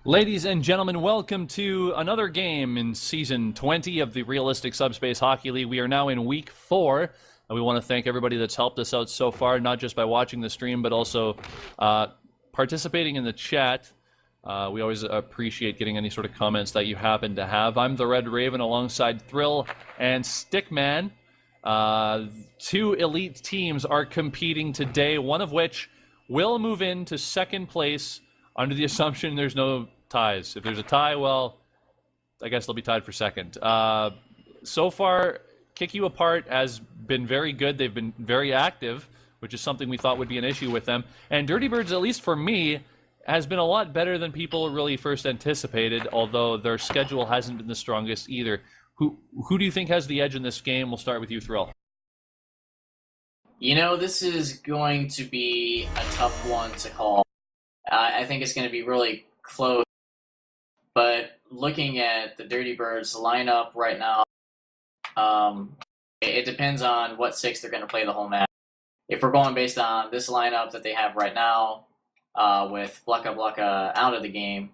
Ladies and gentlemen, welcome to another game in Season 20 of the Realistic Subspace Hockey League. We are now in Week 4, and we want to thank everybody that's helped us out so far, not just by watching the stream, but also participating in the chat. We always appreciate getting any sort of comments that you happen to have. I'm the Red Raven alongside Thrill and Stickman. Two elite teams are competing today, one of which will move into second place under the assumption there's no ties. If there's a tie, well, I guess they'll be tied for second. So far, Kick You Apart has been very good. They've been very active, which is something we thought would be an issue with them. And Dirty Birds, at least for me, has been a lot better than people really first anticipated, although their schedule hasn't been the strongest either. Who do you think has the edge in this game? We'll start with you, Thrill. You know, this is going to be a tough one to call. I think it's going to be really close. But looking at the Dirty Birds lineup right now, it depends on what six they're going to play the whole match. If we're going based on this lineup that they have right now, with Blucka out of the game,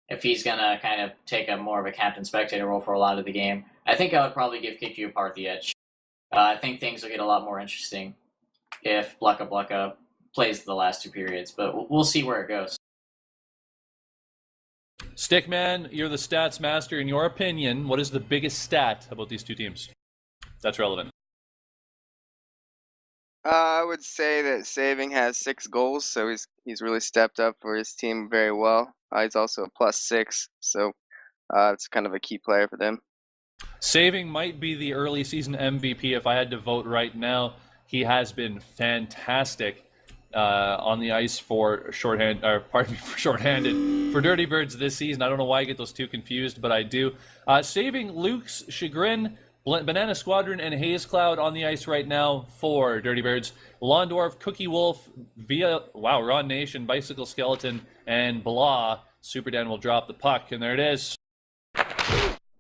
if he's going to kind of take a more of a captain spectator role for a lot of the game, I think I would probably give Kick You Apart the edge. I think things will get a lot more interesting if Blucka plays the last two periods, but we'll see where it goes. Stickman, you're the stats master. In your opinion, what is the biggest stat about these two teams? That's relevant. I would say that Saving has 6 goals, so he's really stepped up for his team very well. He's also a +6, so it's kind of a key player for them. Saving might be the early season MVP if I had to vote right now. He has been fantastic on the ice for shorthanded. For Dirty Birds this season. I don't know why I get those two confused, but I do. Saving Luke's Chagrin, Banana Squadron, and Haze Cloud on the ice right now for Dirty Birds. Londorf, Cookie Wolf, Ron Nation, Bicycle Skeleton, and Blah. Super Dan will drop the puck, and there it is.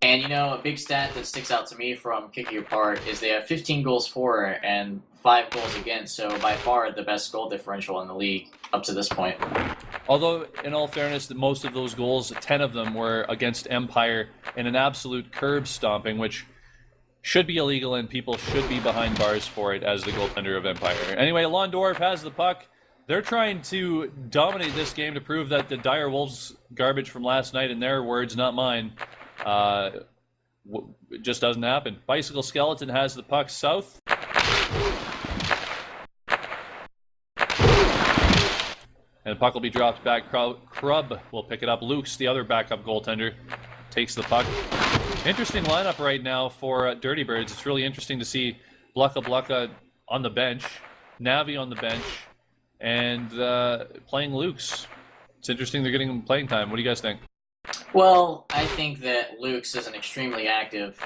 And, you know, a big stat that sticks out to me from Kick You Apart is they have 15 goals for and 5 goals against, so by far the best goal differential in the league up to this point. Although, in all fairness, most of those goals, 10 of them were against Empire in an absolute curb stomping, which should be illegal and people should be behind bars for it as the goaltender of Empire. Anyway, Londorf has the puck. They're trying to dominate this game to prove that the Dire Wolves garbage from last night, in their words, not mine, it just doesn't happen. Bicycle Skeleton has the puck south. And the puck will be dropped back. Krub will pick it up. Luke's, the other backup goaltender, takes the puck. Interesting lineup right now for Dirty Birds. It's really interesting to see Blucka on the bench, Navi on the bench, and playing Luke's. It's interesting they're getting him playing time. What do you guys think? Well, I think that Luke's isn't extremely active,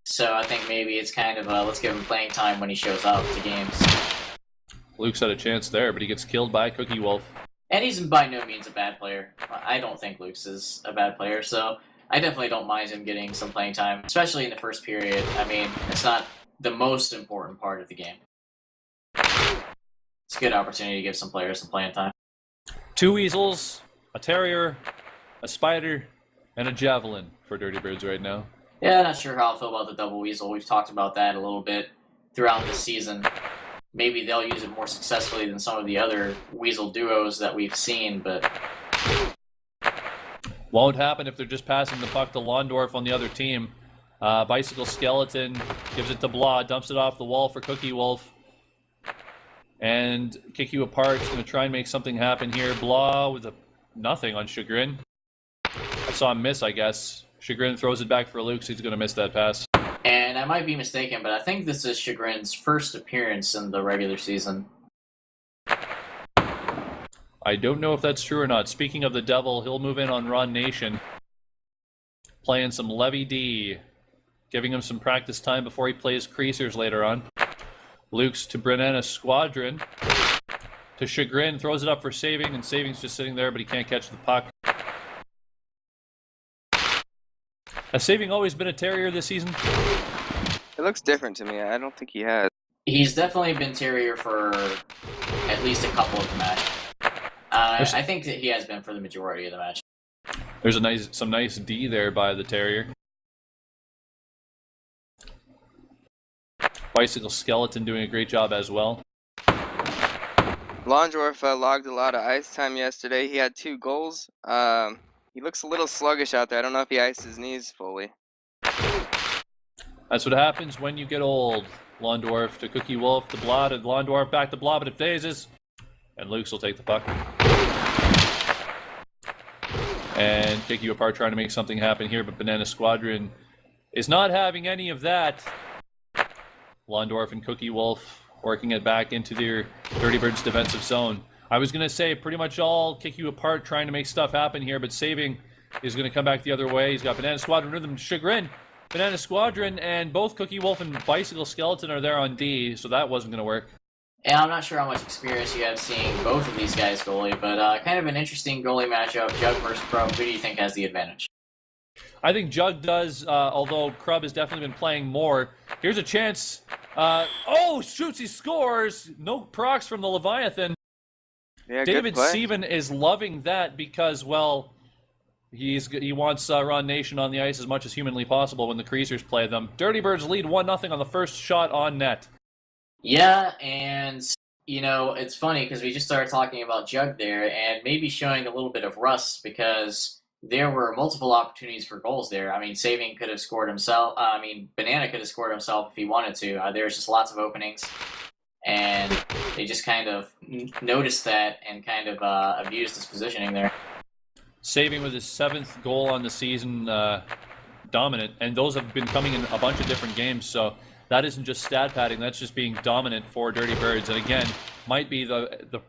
so I think maybe it's kind of let's give him playing time when he shows up to games. Luke's had a chance there, but he gets killed by Cookie Wolf. And he's by no means a bad player. I don't think Luke's is a bad player, so I definitely don't mind him getting some playing time, especially in the first period. I mean, it's not the most important part of the game. It's a good opportunity to give some players some playing time. 2 weasels, a terrier, a spider, and a javelin for Dirty Birds right now. Yeah, not sure how I feel about the double weasel. We've talked about that a little bit throughout the season. Maybe they'll use it more successfully than some of the other weasel duos that we've seen, but won't happen if they're just passing the puck to Londorf on the other team. Bicycle Skeleton gives it to Blah, dumps it off the wall for Cookie Wolf. And Kick You Apart is going to try and make something happen here. Blah with a nothing on Chagrin. I saw him miss, I guess. Chagrin throws it back for Luke, so he's going to miss that pass. And I might be mistaken, but I think this is Chagrin's first appearance in the regular season. I don't know if that's true or not. Speaking of the devil, he'll move in on Ron Nation. Playing some Levy D. Giving him some practice time before he plays Creasers later on. Luke's to Banana Squadron. To Chagrin, throws it up for Saving, and Saving's just sitting there, but he can't catch the puck. Has Saving always been a terrier this season? It looks different to me. I don't think he has. He's definitely been Terrier for at least a couple of the match. I think that he has been for the majority of the match. There's some nice D there by the Terrier. Bicycle Skeleton doing a great job as well. Londorf logged a lot of ice time yesterday. He had 2 goals. He looks a little sluggish out there. I don't know if he iced his knees fully. That's what happens when you get old. Londorf to Cookie Wolf to Blah to Londorf back to Blah, but it phases. And Luke's will take the puck. And kick you apart trying to make something happen here, but Banana Squadron is not having any of that. Londorf and Cookie Wolf working it back into their Dirty Birds defensive zone. I was going to say pretty much all kick you apart trying to make stuff happen here, but Saving is going to come back the other way. He's got Banana Squadron with him. Chagrin, Banana Squadron, and both Cookie Wolf and Bicycle Skeleton are there on D, so that wasn't going to work. And I'm not sure how much experience you have seeing both of these guys goalie, but kind of an interesting goalie matchup. Jug versus Crub. Who do you think has the advantage? I think Jug does, although Crub has definitely been playing more. Here's a chance. Oh, shoots, he scores. No procs from the Leviathan. Yeah, David good play. Seaven is loving that because, well, he wants Ron Nation on the ice as much as humanly possible when the Creasers play them. Dirty Birds lead 1-0 on the first shot on net. Yeah, and, you know, it's funny because we just started talking about Jug there and maybe showing a little bit of rust because there were multiple opportunities for goals there. I mean, Saving could have scored himself. Banana could have scored himself if he wanted to. There's just lots of openings, and they just kind of noticed that and kind of abused his positioning there. Saving with his 7th goal on the season, dominant, and those have been coming in a bunch of different games, so that isn't just stat padding, that's just being dominant for Dirty Birds, and again, might be the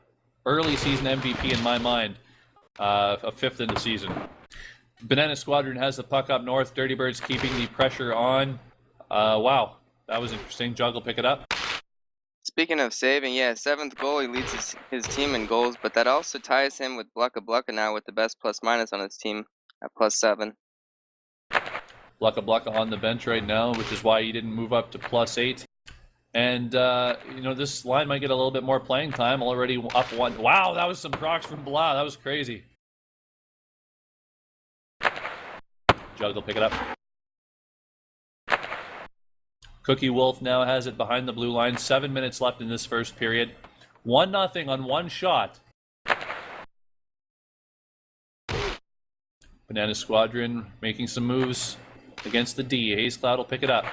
early season MVP in my mind, a 5th in the season. Banana Squadron has the puck up north, Dirty Birds keeping the pressure on. Wow, that was interesting. Jug will pick it up. Speaking of Saving, yeah, 7th goal, he leads his team in goals, but that also ties him with Blucka now with the best plus-minus on his team at +7. Blucka on the bench right now, which is why he didn't move up to +8. And, this line might get a little bit more playing time, already up 1. Wow, that was some procs from Blah. That was crazy. Jug will pick it up. Cookie Wolf now has it behind the blue line. 7 minutes left in this first period. 1-0 on one shot. Banana Squadron making some moves against the D. Hayes Cloud will pick it up.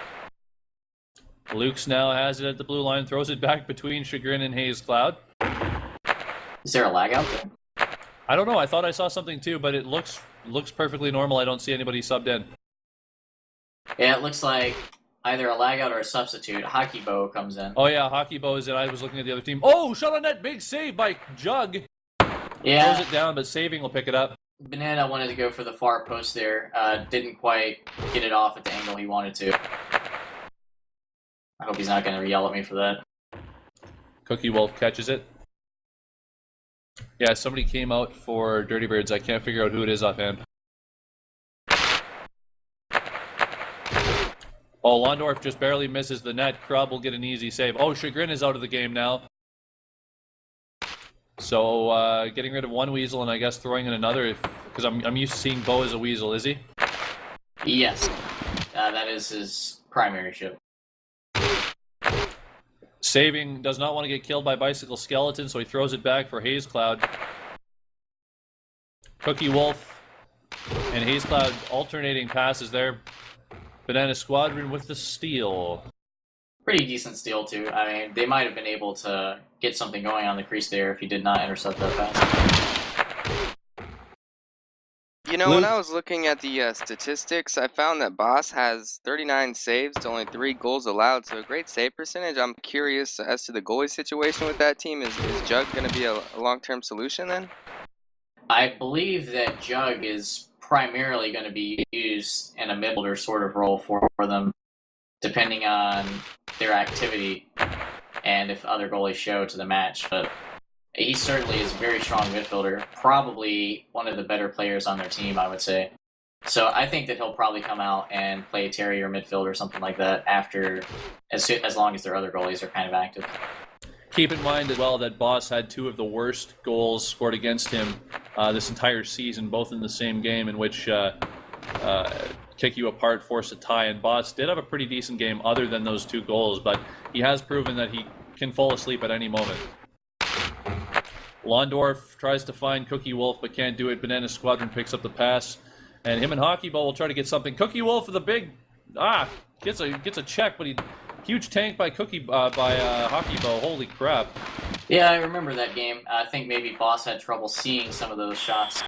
Luke's now has it at the blue line, throws it back between Chagrin and Hayes Cloud. Is there a lag out there? I don't know. I thought I saw something too, but it looks perfectly normal. I don't see anybody subbed in. Yeah, it looks like either a lag out or a substitute. Hockey Bow comes in. Oh yeah, Hockey Bow is in. I was looking at the other team. Oh, shot on net, big save by Jug. Yeah. Throws it down, but Saving will pick it up. Banana wanted to go for the far post there. Didn't quite get it off at the angle he wanted to. I hope he's not going to yell at me for that. Cookie Wolf catches it. Yeah, somebody came out for Dirty Birds. I can't figure out who it is offhand. Oh, Londorf just barely misses the net. Krub will get an easy save. Oh, Chagrin is out of the game now. So, getting rid of one weasel and I guess throwing in another, because I'm used to seeing Bo as a weasel, is he? Yes. That is his primary ship. Saving does not want to get killed by Bicycle Skeleton, so he throws it back for Hayes Cloud. Cookie Wolf and Hayes Cloud alternating passes there. Banana Squadron with the steal. Pretty decent steal, too. I mean, they might have been able to get something going on the crease there if he did not intercept that pass. You know, when I was looking at the statistics, I found that Boss has 39 saves to only 3 goals allowed, so a great save percentage. I'm curious as to the goalie situation with that team. Is Jug going to be a long-term solution then? I believe that Jug is primarily going to be used in a midfielder sort of role for them, depending on their activity and if other goalies show to the match. But he certainly is a very strong midfielder, probably one of the better players on their team, I would say. So I think that he'll probably come out and play Terry or midfield or something like that after, as long as their other goalies are kind of active. Keep in mind as well that Boss had 2 of the worst goals scored against him this entire season, both in the same game, in which Kick You Apart forced a tie, and Boss did have a pretty decent game other than those 2 goals, but he has proven that he can fall asleep at any moment. Londorf tries to find Cookie Wolf but can't do it. Banana Squadron picks up the pass, and him and Hockey Ball will try to get something. Cookie Wolf with a big gets a check, but huge tank by Hockey Ball. Holy crap! Yeah, I remember that game. I think maybe Boss had trouble seeing some of those shots.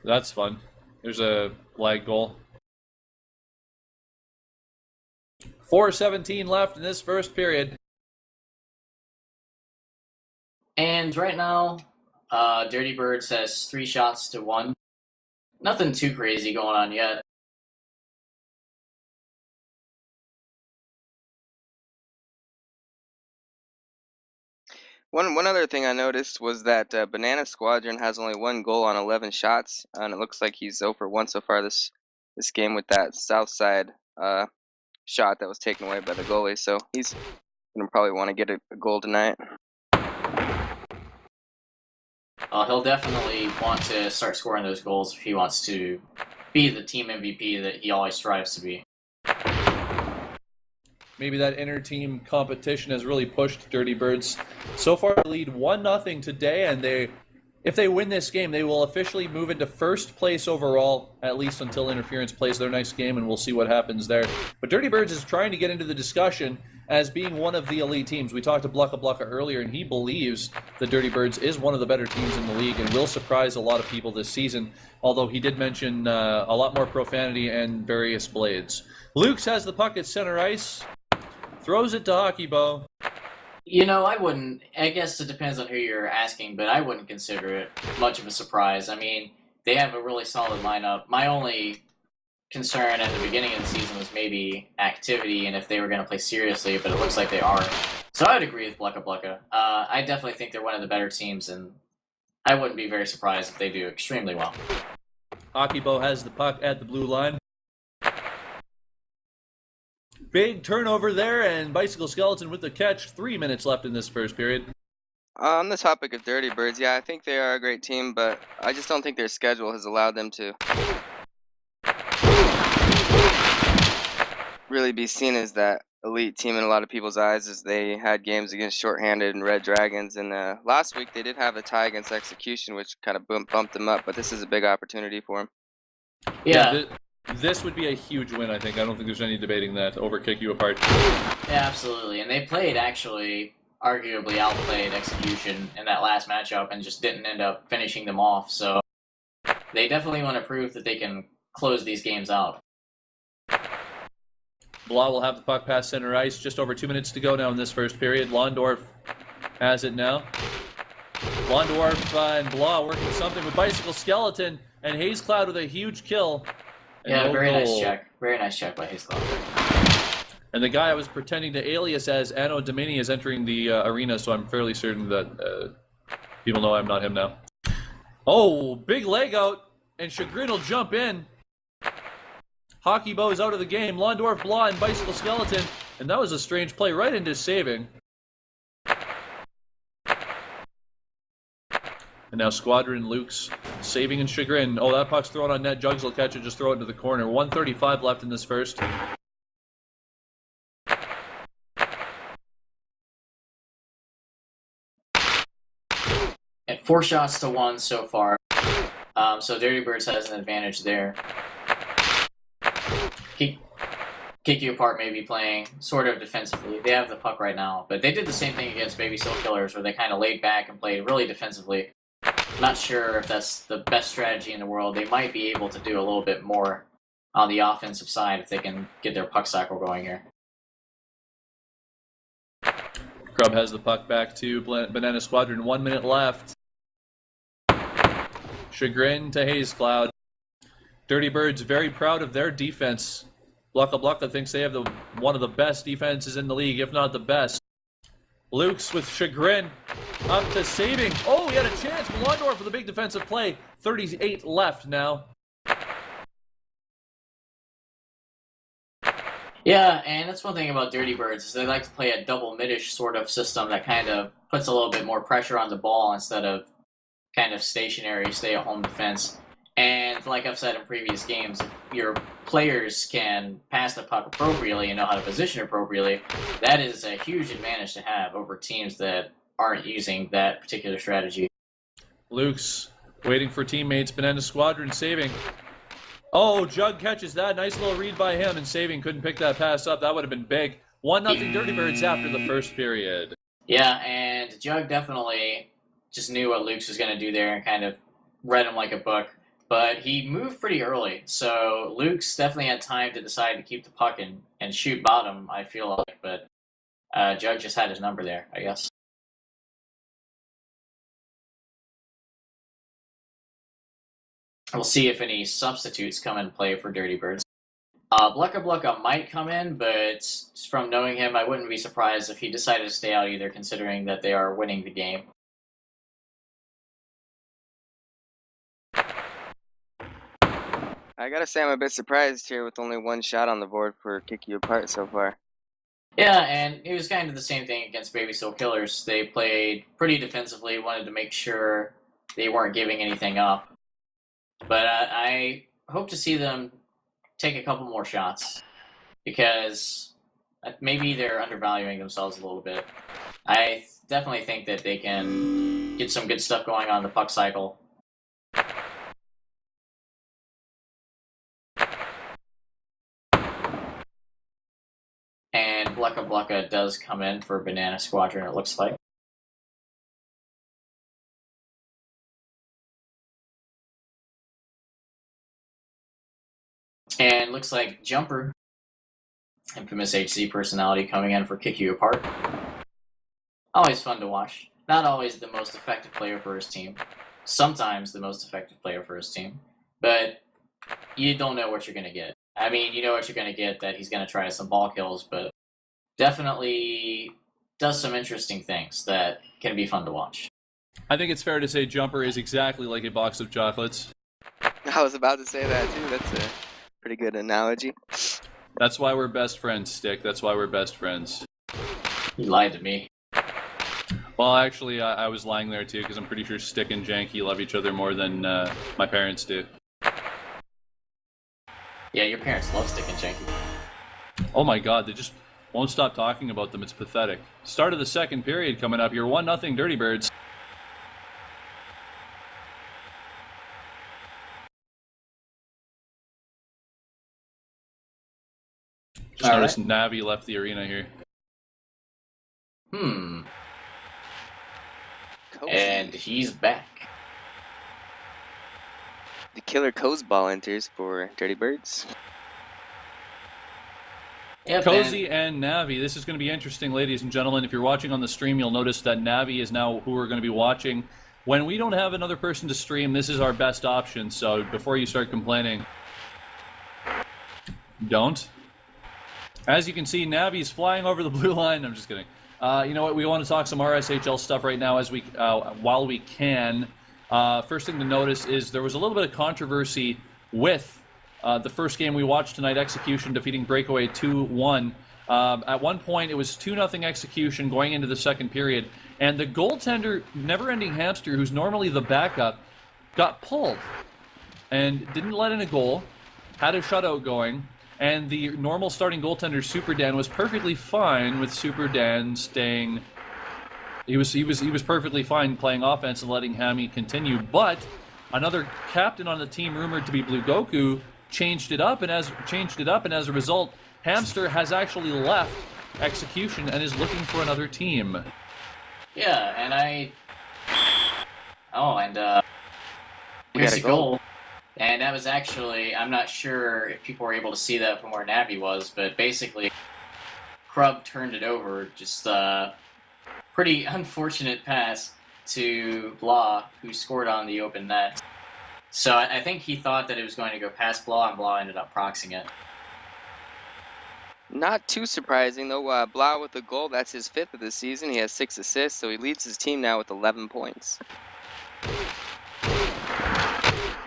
That's fun. There's a lag goal. 4:17 left in this first period. And right now, Dirty Birds has 3 shots to 1. Nothing too crazy going on yet. One other thing I noticed was that Banana Squadron has only 1 goal on 11 shots, and it looks like he's 0 for 1 so far this game with that south side shot that was taken away by the goalie. So he's gonna probably want to get a goal tonight. He'll definitely want to start scoring those goals if he wants to be the team MVP that he always strives to be. Maybe that inter-team competition has really pushed Dirty Birds. So far, they lead 1-0 today, and if they win this game, they will officially move into first place overall, at least until Interference plays their next game, and we'll see what happens there. But Dirty Birds is trying to get into the discussion as being one of the elite teams. We talked to Blucka Blucka earlier, and he believes that Dirty Birds is one of the better teams in the league and will surprise a lot of people this season, although he did mention a lot more profanity and various blades. Lukes has the puck at center ice. Throws it to Hockey Bow. You know, I guess it depends on who you're asking, but I wouldn't consider it much of a surprise. I mean, they have a really solid lineup. My only concern at the beginning of the season was maybe activity and if they were going to play seriously, but it looks like they are. So I would agree with Blucka Blucka. I definitely think they're one of the better teams, and I wouldn't be very surprised if they do extremely well. Hockey Bow has the puck at the blue line. Big turnover there, and Bicycle Skeleton with the catch. 3 minutes left in this first period. On the topic of Dirty Birds, yeah, I think they are a great team, but I just don't think their schedule has allowed them to really be seen as that elite team in a lot of people's eyes, as they had games against Shorthanded and Red Dragons, and last week they did have a tie against Execution, which kind of bumped them up, but this is a big opportunity for them. Yeah. This would be a huge win, I think. I don't think there's any debating that over Kick You Apart. Yeah, absolutely. And they played, actually, arguably outplayed Execution in that last matchup and just didn't end up finishing them off. So they definitely want to prove that they can close these games out. Blah will have the puck past center ice. Just over 2 minutes to go now in this first period. Londorf has it now. Londorf and Blah working something with Bicycle Skeleton, and Haze Cloud with a huge kill. Yeah, very nice check. Very nice check by Haze Cloud. And the guy I was pretending to alias as Anno Domini is entering the arena, so I'm fairly certain that people know I'm not him now. Oh, big leg out, and Chagrin will jump in. Hockey Bow is out of the game. Londorf, Blah, and Bicycle Skeleton. And that was a strange play right into saving. And now Squadron, Luke's saving and Chagrin. Oh, that puck's thrown on net. Jugs will catch it, just throw it into the corner. 1:35 left in this first. And 4 shots to 1 so far. So Dirty Birds has an advantage there. Kick You Apart may be playing sort of defensively. They have the puck right now, but they did the same thing against Baby Soul Killers, where they kind of laid back and played really defensively. Not sure if that's the best strategy in the world. They might be able to do a little bit more on the offensive side if they can get their puck cycle going here. Crub has the puck back to Banana Squadron. 1 minute left. Chagrin to Haze Cloud. Dirty Birds very proud of their defense. Blucka Blucka thinks they have one of the best defenses in the league, if not the best. Luke's with Chagrin up to saving. Oh, he had a chance. Londorf with a big defensive play. 38 left now. Yeah, and that's one thing about Dirty Birds is they like to play a double midish sort of system that kind of puts a little bit more pressure on the ball instead of kind of stationary, stay-at-home defense. And like I've said in previous games, if your players can pass the puck appropriately and know how to position appropriately, that is a huge advantage to have over teams that aren't using that particular strategy. Luke's waiting for teammates. Banana Squadron saving. Oh, Jug catches that. Nice little read by him, and saving. Couldn't pick that pass up. That would have been big. 1-0 Dirty Birds after the first period. Yeah, and Jug definitely just knew what Luke's was going to do there and kind of read him like a book. But he moved pretty early, so Luke's definitely had time to decide to keep the puck and shoot bottom, I feel like. But Jug just had his number there, I guess. We'll see if any substitutes come in play for Dirty Birds. Blucka Blucka might come in, but from knowing him, I wouldn't be surprised if he decided to stay out either, considering that they are winning the game. I gotta say I'm a bit surprised here with only one shot on the board for Kick You Apart so far. Yeah, and it was kind of the same thing against Baby Soul Killers. They played pretty defensively, wanted to make sure they weren't giving anything up. But I hope to see them take a couple more shots because maybe they're undervaluing themselves a little bit. I definitely think that they can get some good stuff going on the puck cycle. And Blucka Blucka does come in for Banana Squadron, it looks like. And looks like Jumper, infamous HC personality, coming in for Kick You Apart. Always fun to watch. Not always the most effective player for his team. Sometimes the most effective player for his team. But you don't know what you're going to get. I mean, you know what you're going to get, that he's going to try some ball kills, but definitely does some interesting things that can be fun to watch. I think it's fair to say Jumper is exactly like a box of chocolates. I was about to say that too. That's a pretty good analogy. That's why we're best friends, Stick. That's why we're best friends. You lied to me. Well, actually, I was lying there too, because I'm pretty sure Stick and Janky love each other more than my parents do. Yeah, your parents love Stick and Janky. Oh my god, they just won't stop talking about them. It's pathetic. Start of the second period coming up. You're 1-0 Dirty Birds. Just noticed Navi left the arena here. And he's back. The killer Cozy ball enters for Dirty Birds. Yep, Cozy and Navi. This is going to be interesting, ladies and gentlemen. If you're watching on the stream, you'll notice that Navi is now who we're going to be watching. When we don't have another person to stream, this is our best option. So before you start complaining, don't. As you can see, Navi's flying over the blue line. I'm just kidding. You know what? We want to talk some RSHL stuff right now as while we can. First thing to notice is there was a little bit of controversy with the first game we watched tonight, Execution defeating Breakaway 2-1. At one point, it was 2-0 Execution going into the second period, and the goaltender, Never Ending Hamster, who's normally the backup, got pulled and didn't let in a goal, had a shutout going. And the normal starting goaltender, Super Dan, was perfectly fine with Super Dan staying. He was perfectly fine playing offense and letting Hammy continue. But another captain on the team, rumored to be Blue Goku, changed it up, and as a result, Hamster has actually left Execution and is looking for another team. Yeah, and here's a goal. And that was actually, I'm not sure if people were able to see that from where Navi was, but basically, Krub turned it over. Just a pretty unfortunate pass to Blah, who scored on the open net. So I think he thought that it was going to go past Blah, and Blah ended up proxying it. Not too surprising, though. Blau with a goal. That's his 5th of the season. He has 6 assists, so he leads his team now with 11 points.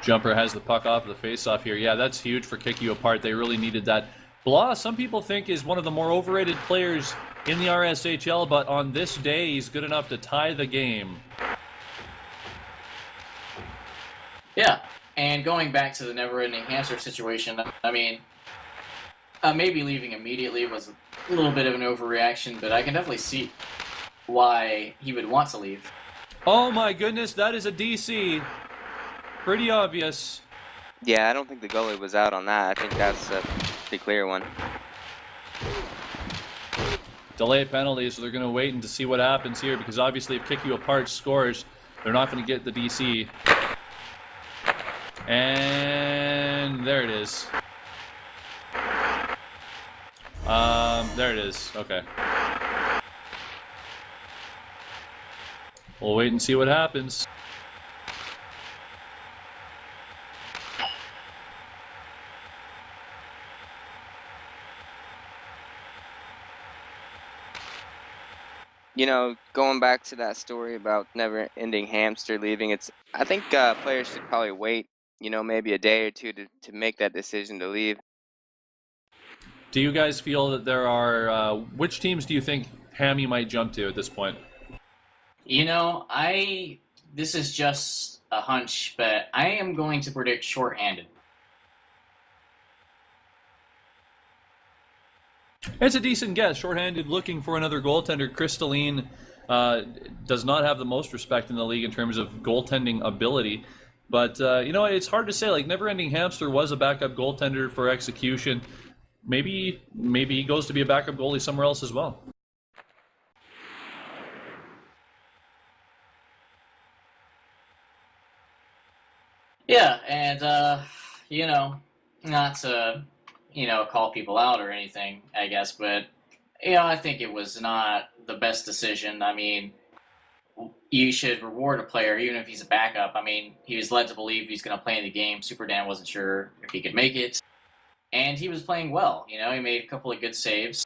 Jumper has the puck off the face-off here. Yeah, that's huge for Kick You Apart. They really needed that Blah, some people think is one of the more overrated players in the RSHL, but on this day, he's good enough to tie the game. Yeah, and going back to the never-ending hamster situation, I mean, maybe leaving immediately was a little bit of an overreaction, but I can definitely see why he would want to leave. Oh my goodness, that is a DC. Pretty obvious. Yeah, I don't think the goalie was out on that. I think that's a pretty clear one. Delay penalty, so they're going to wait and to see what happens here, because obviously if Kick You Apart scores, they're not going to get the DC. And there it is. There it is. Okay. We'll wait and see what happens. You know, going back to that story about never-ending hamster leaving, I think players should probably wait, you know, maybe a day or two to make that decision to leave. Do you guys feel that there are, which teams do you think Hammy might jump to at this point? You know, this is just a hunch, but I am going to predict shorthanded. It's a decent guess. Shorthanded, looking for another goaltender. Crystalline does not have the most respect in the league in terms of goaltending ability. But, you know, it's hard to say. Like, Never Ending Hamster was a backup goaltender for Execution. Maybe he goes to be a backup goalie somewhere else as well. Yeah, and, you know, not to, you know, call people out or anything, I guess, but, you know, I think it was not the best decision. I mean, you should reward a player, even if he's a backup. I mean, he was led to believe he's going to play in the game. Super Dan wasn't sure if he could make it. And he was playing well. You know, he made a couple of good saves.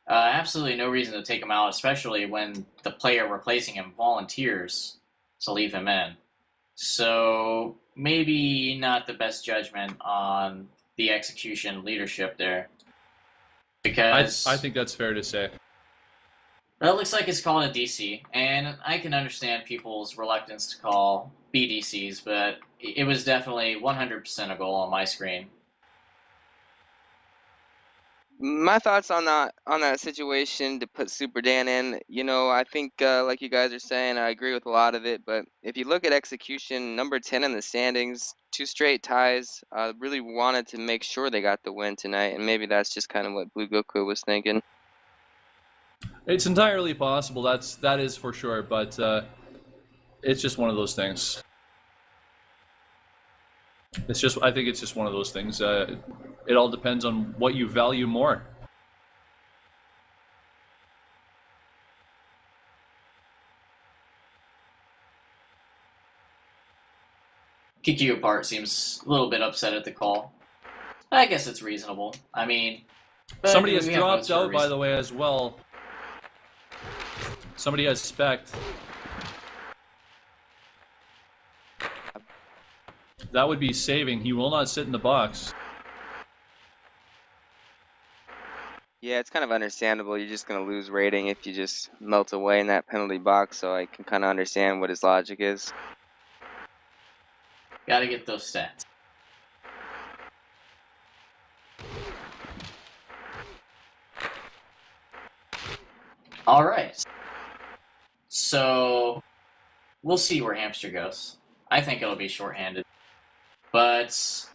Absolutely no reason to take him out, especially when the player replacing him volunteers to leave him in. So maybe not the best judgment on the Execution leadership there. Because I think that's fair to say. That looks like it's called a DC, and I can understand people's reluctance to call BDCs, but it was definitely 100% a goal on my screen. My thoughts on that situation to put Super Dan in, you know, I think like you guys are saying, I agree with a lot of it. But if you look at Execution, number 10 in the standings, 2 straight ties, really wanted to make sure they got the win tonight, and maybe that's just kind of what Blue Goku was thinking. It's entirely possible. That is for sure, but it's just one of those things. I think it's just one of those things. It all depends on what you value more. Kick You Apart seems a little bit upset at the call. I guess it's reasonable. I mean, somebody has dropped out, by the way, as well. Somebody has spec'd. That would be saving. He will not sit in the box. Yeah, it's kind of understandable. You're just going to lose rating if you just melt away in that penalty box, so I can kind of understand what his logic is. Gotta get those stats. All right. So we'll see where Hamster goes. I think it'll be shorthanded. But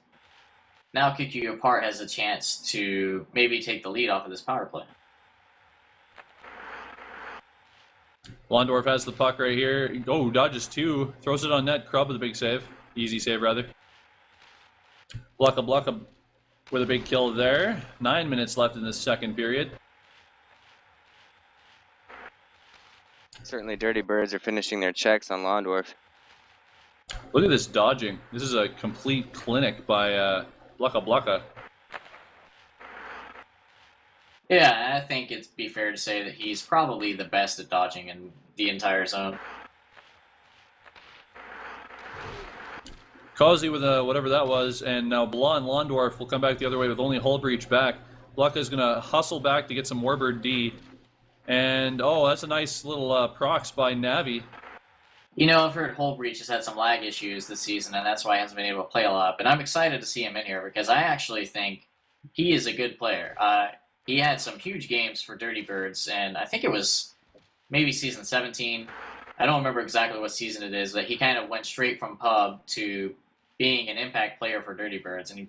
now Kick You Apart has a chance to maybe take the lead off of this power play. Londorf has the puck right here. Oh, dodges 2. Throws it on net. Krub with a big save. Easy save, rather. Blucka with a big kill there. 9 minutes left in this second period. Certainly Dirty Birds are finishing their checks on Londorf. Look at this dodging. This is a complete clinic by Blucka. Yeah, I think it'd be fair to say that he's probably the best at dodging in the entire zone. Causey with whatever that was, and now Blah and Londorf will come back the other way with only Hullbreach back. Blucka's going to hustle back to get some Warbird D. And, oh, that's a nice little procs by Navi. You know, I've heard Holbreach has had some lag issues this season, and that's why he hasn't been able to play a lot. But I'm excited to see him in here because I actually think he is a good player. He had some huge games for Dirty Birds, and I think it was maybe season 17. I don't remember exactly what season it is, but he kind of went straight from pub to being an impact player for Dirty Birds, and he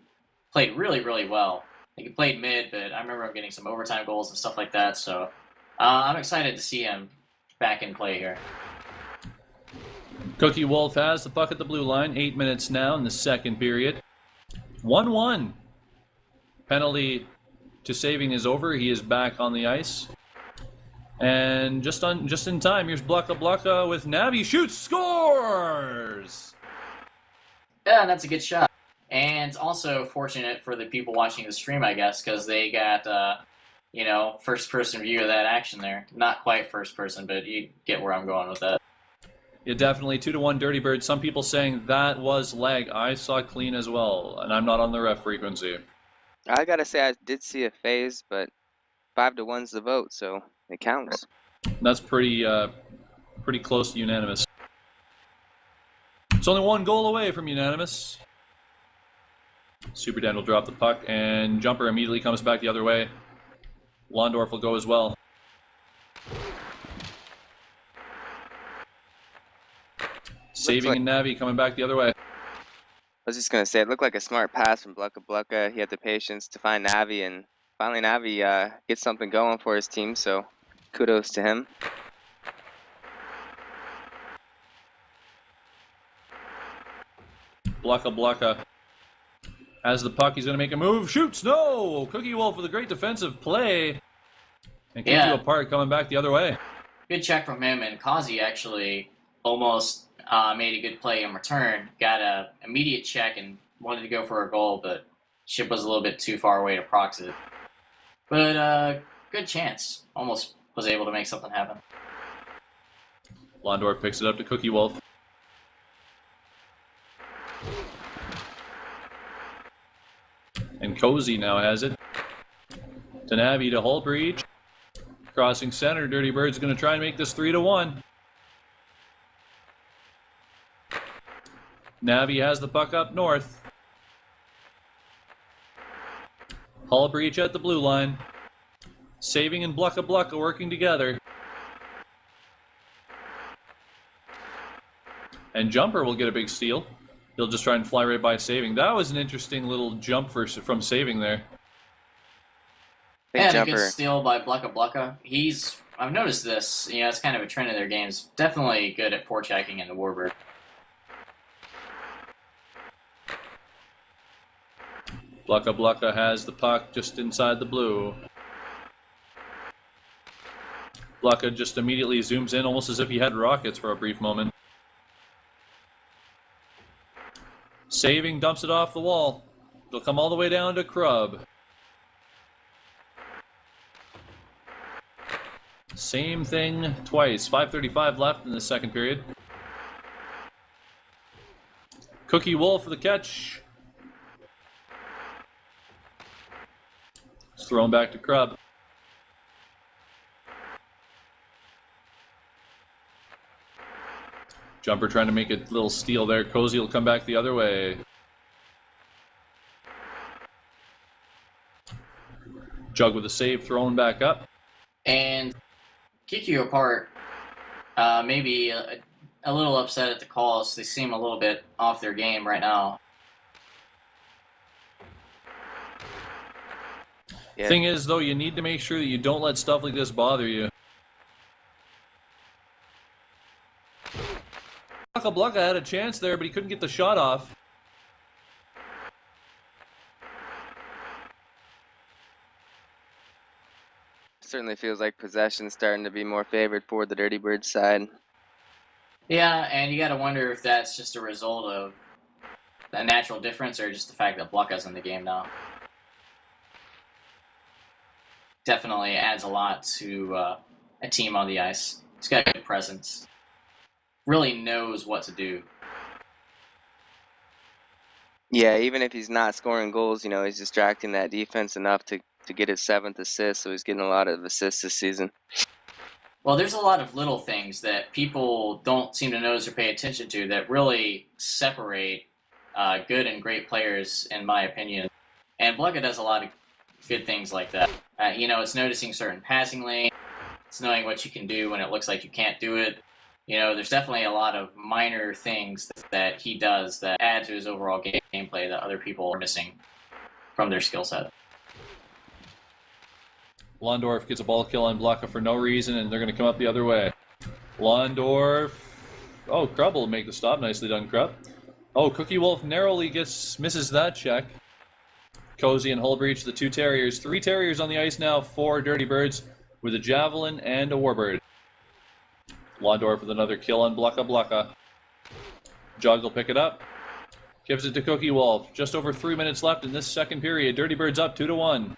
played really, really well. He played mid, but I remember him getting some overtime goals and stuff like that. So I'm excited to see him back in play here. Cookie Wolf has the puck at the blue line. 8 minutes now in the second period. 1-1. Penalty to saving is over. He is back on the ice. And just in time, here's Blucka with Navi. Shoots, scores! Yeah, that's a good shot. And also fortunate for the people watching the stream, I guess, because they got, first-person view of that action there. Not quite first-person, but you get where I'm going with that. Yeah, definitely 2-1 Dirty Bird. Some people saying that was lag. I saw clean as well, and I'm not on the ref frequency. I gotta say, I did see a phase, but 5-1's the vote, so it counts. That's pretty close to unanimous. It's only one goal away from unanimous. Super Dan will drop the puck, and Jumper immediately comes back the other way. Londorf will go as well. Saving and Navi coming back the other way. I was just going to say, it looked like a smart pass from Blucka. He had the patience to find Navi, and finally Navi gets something going for his team, so kudos to him. Blucka has the puck. He's going to make a move. Shoots. No! Cookie Wolf with a great defensive play. And kicks you apart coming back the other way. Good check from him, and Kazi actually almost made a good play in return. Got a immediate check and wanted to go for a goal, but ship was a little bit too far away to prox it. But good chance. Almost was able to make something happen. Londorf picks it up to Cookie Wolf. And Cozy now has it. To Navi to Holbreach. Crossing center. Dirty Bird's going to try and make this 3-1. Navi has the puck up north. Holbreach at the blue line. Saving and Blucka working together. And Jumper will get a big steal. He'll just try and fly right by Saving. That was an interesting little jump from Saving there. And a good steal by Blucka. I've noticed this, it's kind of a trend in their games. Definitely good at forechecking in the Warbird. Blucka has the puck just inside the blue. Blucka just immediately zooms in almost as if he had rockets for a brief moment. Saving, dumps it off the wall. It'll come all the way down to Krub. Same thing twice. 5:35 left in the second period. Cookie Wolf for the catch. It's thrown back to Krub. Jumper trying to make a little steal there. Cozy will come back the other way. Jug with a save, thrown back up. And kick you apart. Maybe a little upset at the calls. They seem a little bit off their game right now. Yeah. Thing is, though, you need to make sure that you don't let stuff like this bother you. Blucka had a chance there, but he couldn't get the shot off. Certainly feels like possession's starting to be more favored for the Dirty Birds side. Yeah, and you got to wonder if that's just a result of a natural difference or just the fact that Blucka's in the game now. Definitely adds a lot to a team on the ice. He's got a good presence. Really knows what to do. Yeah, even if he's not scoring goals, he's distracting that defense enough to to get his 7th assist, so he's getting a lot of assists this season. Well, there's a lot of little things that people don't seem to notice or pay attention to that really separate good and great players, in my opinion. And Blucka does a lot of good things like that. It's noticing certain passing lanes. It's knowing what you can do when it looks like you can't do it. There's definitely a lot of minor things that he does that add to his overall gameplay that other people are missing from their skill set. Londorf gets a ball kill on Blucka for no reason, and they're going to come up the other way. Londorf. Oh, Krubb will make the stop. Nicely done, Krubb. Oh, Cookie Wolf narrowly misses that check. Cozy and Hullbreach, the 2 Terriers. 3 Terriers on the ice now, 4 Dirty Birds with a Javelin and a Warbird. Londorf with another kill on Blucka. Jug will pick it up. Gives it to Cookie Wolf. Just over 3 minutes left in this second period. Dirty Birds up 2-1.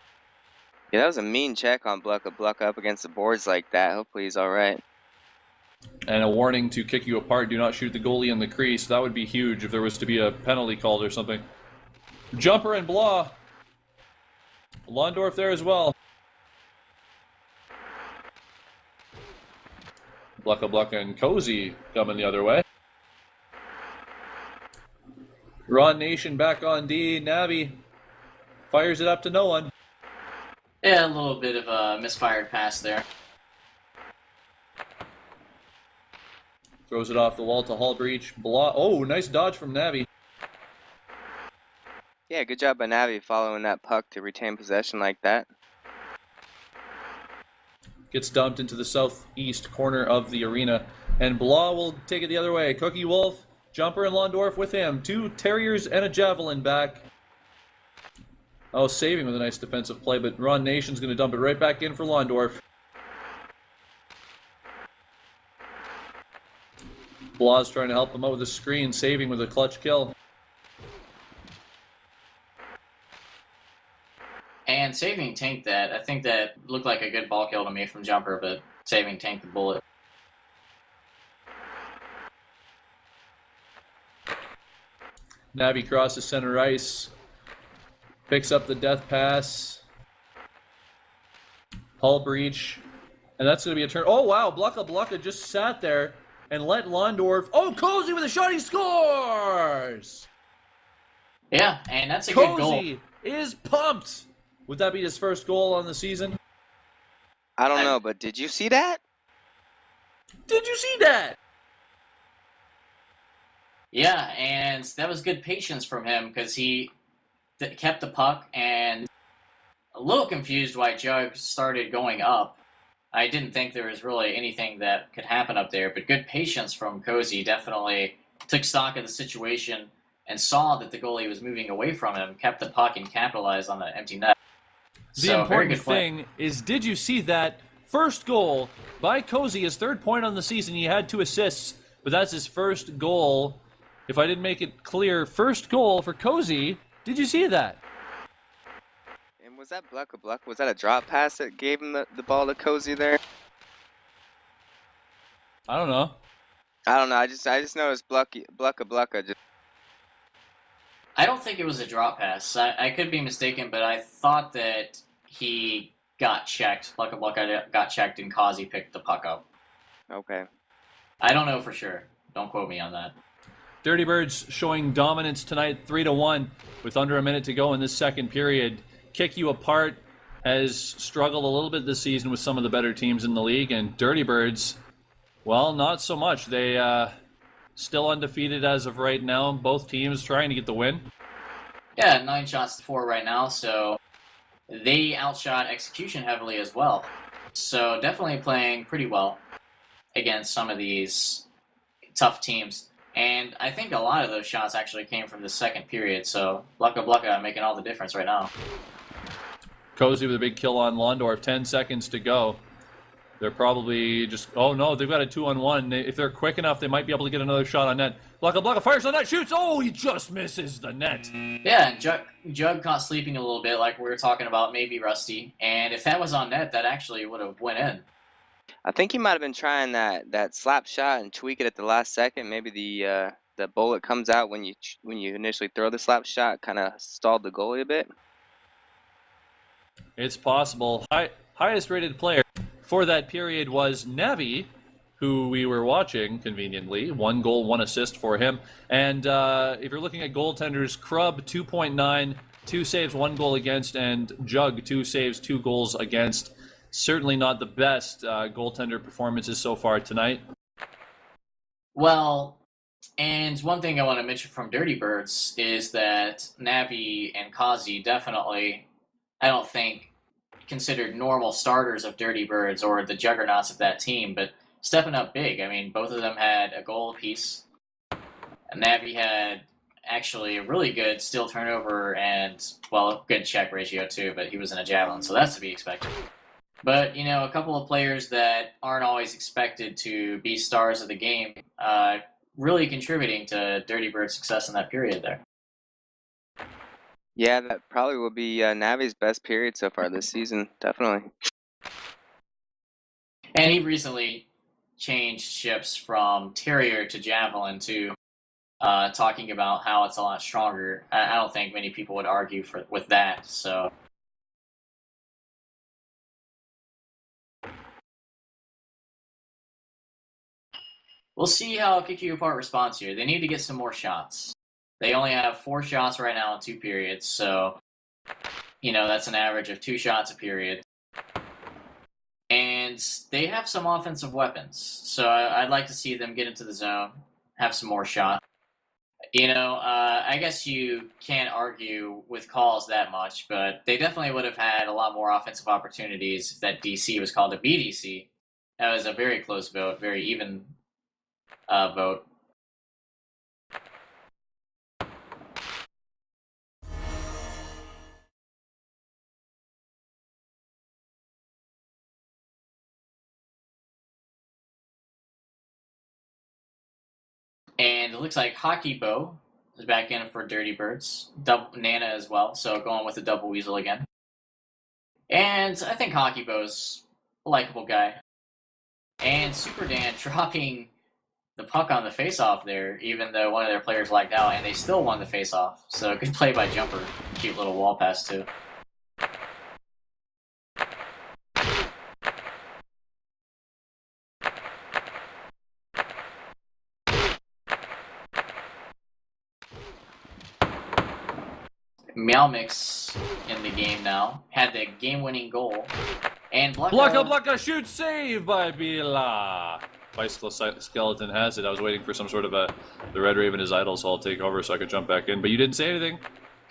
Yeah, that was a mean check on Blucka up against the boards like that. Hopefully he's all right. And a warning to kick you apart. Do not shoot the goalie in the crease. That would be huge if there was to be a penalty called or something. Jumper and Blah. Londorf there as well. Blucka and Cozy coming the other way. Ron Nation back on D. Navi fires it up to no one. Yeah, a little bit of a misfired pass there. Throws it off the wall to Hullbreach. Oh, nice dodge from Navi. Yeah, good job by Navi following that puck to retain possession like that. Gets dumped into the southeast corner of the arena. And Blah will take it the other way. Cookie Wolf, Jumper, and Londorf with him. 2 Terriers and a Javelin back. Oh, saving with a nice defensive play, but Ron Nation's going to dump it right back in for Londorf. Blah's trying to help him out with a screen, saving with a clutch kill. And saving tanked that. I think that looked like a good ball kill to me from Jumper, but saving tanked the bullet. Navi crosses center ice. Picks up the death pass. Hullbreach. And that's going to be a turn. Oh, wow. Blucka just sat there and let Londorf. Oh, Cozy with a shot. He scores! Yeah, and that's a good goal. Cozy is pumped. Would that be his first goal on the season? I don't know, but did you see that? Did you see that? Yeah, and that was good patience from him because he kept the puck and a little confused why Jug started going up. I didn't think there was really anything that could happen up there, but good patience from Cozy. Definitely took stock of the situation and saw that the goalie was moving away from him, kept the puck, and capitalized on the empty net. The important thing is, did you see that first goal by Cozy, his 3rd point on the season? He had 2 assists, but that's his first goal. If I didn't make it clear, first goal for Cozy. Did you see that? And was that Blucka? Was that a drop pass that gave him the ball to Cozy there? I don't know. I just noticed Blucka just. I don't think it was a drop pass. I could be mistaken, but I thought that he got checked. Blucka got checked and Cozy picked the puck up. Okay. I don't know for sure. Don't quote me on that. Dirty Birds showing dominance tonight, 3-1, with under a minute to go in this second period. Kick You Apart has struggled a little bit this season with some of the better teams in the league, and Dirty Birds, well, not so much. They still undefeated as of right now. Both teams trying to get the win. Yeah, 9 shots to 4 right now, so they outshot execution heavily as well. So definitely playing pretty well against some of these tough teams. And I think a lot of those shots actually came from the second period, so Blucka making all the difference right now. Cozy with a big kill on Londorf, 10 seconds to go. They're probably just, oh no, they've got a 2-on-1. If they're quick enough, they might be able to get another shot on net. Blucka fires on net, shoots, oh, he just misses the net. Yeah, and Jug caught sleeping a little bit like we were talking about, maybe Rusty. And if that was on net, that actually would have went in. I think he might have been trying that slap shot and tweak it at the last second. Maybe the bullet comes out when you initially throw the slap shot, kind of stalled the goalie a bit. It's possible. Highest rated player for that period was Navi, who we were watching conveniently. 1 goal, 1 assist for him. And if you're looking at goaltenders, Krub 2.9, 2 saves, 1 goal against, and Jug 2 saves, 2 goals against. Certainly not the best goaltender performances so far tonight. Well, and one thing I want to mention from Dirty Birds is that Navi and Kazi definitely, I don't think, considered normal starters of Dirty Birds or the juggernauts of that team, but stepping up big. I mean, both of them had a goal apiece. Navi had actually a really good steal turnover and, well, good check ratio too, but he was in a javelin, so that's to be expected. But, you know, a couple of players that aren't always expected to be stars of the game really contributing to Dirty Bird's success in that period there. Yeah, that probably will be Navi's best period so far this season, definitely. And he recently changed ships from Terrier to Javelin too, talking about how it's a lot stronger. I don't think many people would argue with that, so... We'll see how Kick You Apart responds here. They need to get some more shots. They only have 4 shots right now in 2 periods, so, you know, that's an average of 2 shots a period. And they have some offensive weapons, so I'd like to see them get into the zone, have some more shots. You know, I guess you can't argue with calls that much, but they definitely would have had a lot more offensive opportunities if that DC was called a BDC. That was a very close vote, very even vote. And it looks like Hockey Bow is back in for Dirty Birds. Double Nana as well, so going with the double weasel again. And I think Hockey Bow's a likable guy. And Super Dan dropping the puck on the face-off there, even though one of their players lagged out, and they still won the face-off. So good play by Jumper. Cute little wall pass, too. Meow Mix in the game now. Had the game-winning goal. And Blucka shoot save by Bila. Bicycle Skeleton has it. I was waiting for some sort of the Red Raven is idle, so I'll take over so I could jump back in. But you didn't say anything.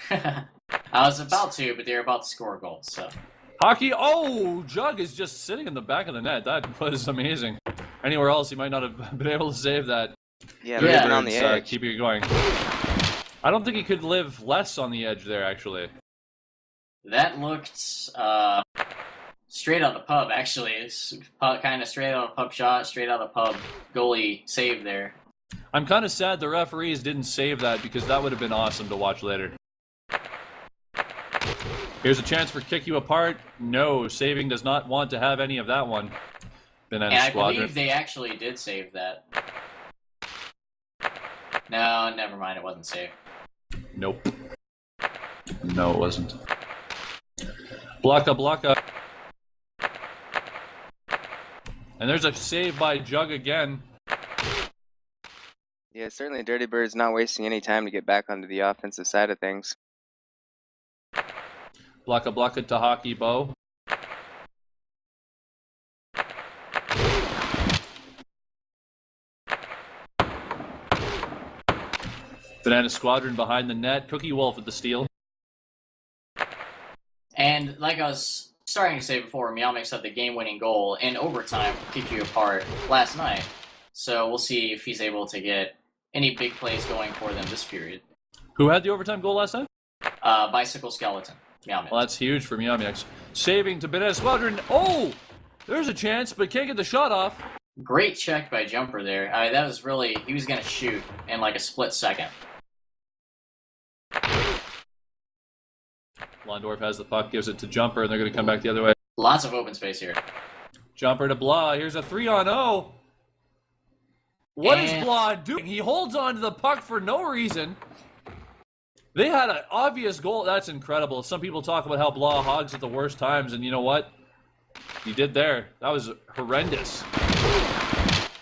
I was about to, but they were about to score a goal, so. Hockey, oh! Jug is just sitting in the back of the net. That was amazing. Anywhere else, he might not have been able to save that. Yeah, living on the edge. Keeping it going. I don't think he could live less on the edge there, actually. That looked straight out of the pub, actually. It's kind of straight out of pub shot, straight out of pub goalie save there. I'm kind of sad the referees didn't save that because that would have been awesome to watch later. Here's a chance for Kick You Apart. No, saving does not want to have any of that one. And I believe they actually did save that. No, never mind, it wasn't saved. Nope. No, it wasn't. Blucka. And there's a save by Jug again. Yeah, certainly Dirty Bird's not wasting any time to get back onto the offensive side of things. Blucka to Hockey Bow. Banana Squadron behind the net. Cookie Wolf with the steal. And like I was starting to say before, Meow Mix had the game-winning goal in overtime to Kick You Apart last night. So we'll see if he's able to get any big plays going for them this period. Who had the overtime goal last time? Bicycle Skeleton. Meow Mix. Well, that's huge for Meow Mix. Saving to Banana Squadron. Oh! There's a chance, but can't get the shot off. Great check by Jumper there. That was really... He was going to shoot in like a split second. Londorf has the puck, gives it to Jumper, and they're going to come back the other way. Lots of open space here. Jumper to Blah. Here's a 3-on-0. What is Blah doing? He holds on to the puck for no reason. They had an obvious goal. That's incredible. Some people talk about how Blah hogs at the worst times, and you know what? He did there. That was horrendous.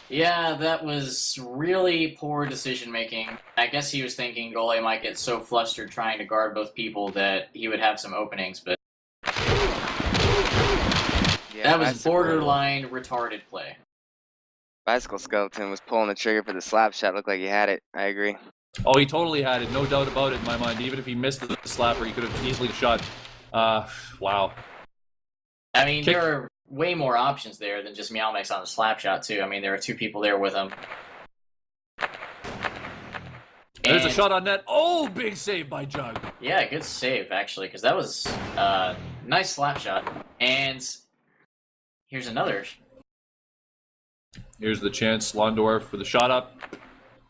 Yeah, that was really poor decision-making. I guess he was thinking goalie might get so flustered trying to guard both people that he would have some openings, but that was borderline retarded play. Bicycle Skeleton was pulling the trigger for the slap shot. Looked like he had it. I agree. Oh, he totally had it. No doubt about it in my mind. Even if he missed the slapper, he could have easily shot. Wow. I mean, there are way more options there than just Meow Mix on the slap shot, too. I mean, there are two people there with him. There's a shot on net. Oh, big save by Jug. Yeah, good save, actually, because that was a nice slap shot. And here's another. Here's the chance. Londorf for the shot up.